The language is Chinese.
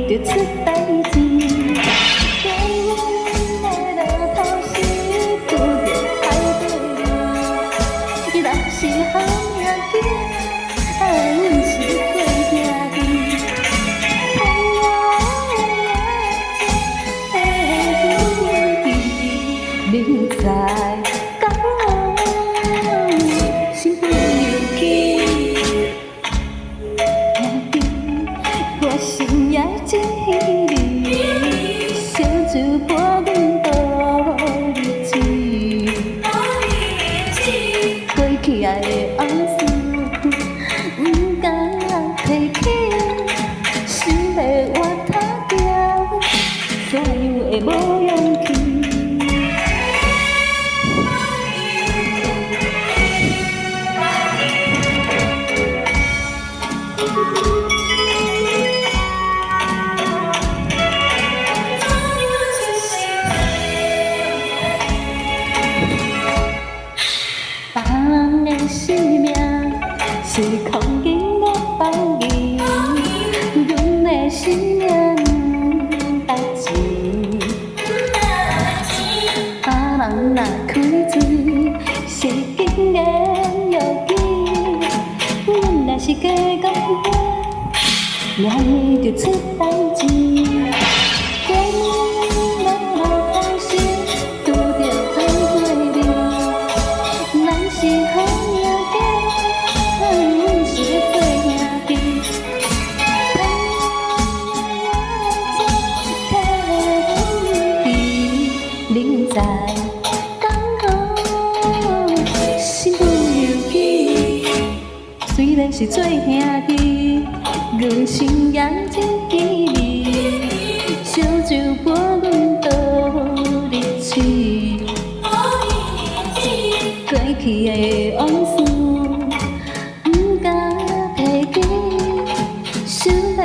着出代志。过阮的路途是拄着海底路，若是好命行，阮是做兄弟。朋友的日子，你知讲心不由己。我心也一日，烧酒伴阮倒日子。过去爱的往事，不敢提起，想要活他掉，所有的无勇气。别人的生命是空间的放映，阮的生命值钱。别人若开嘴是经验药剂，阮若是假讲话，命就出代志。过阮的路途是拄着海底路。咱是好命行，阮是要做兄弟。朋友我替阮你知讲好心不由己。虽然是做兄弟，阮心也真记你。烧酒伴阮倒日子。过去的往事，不敢提起，想要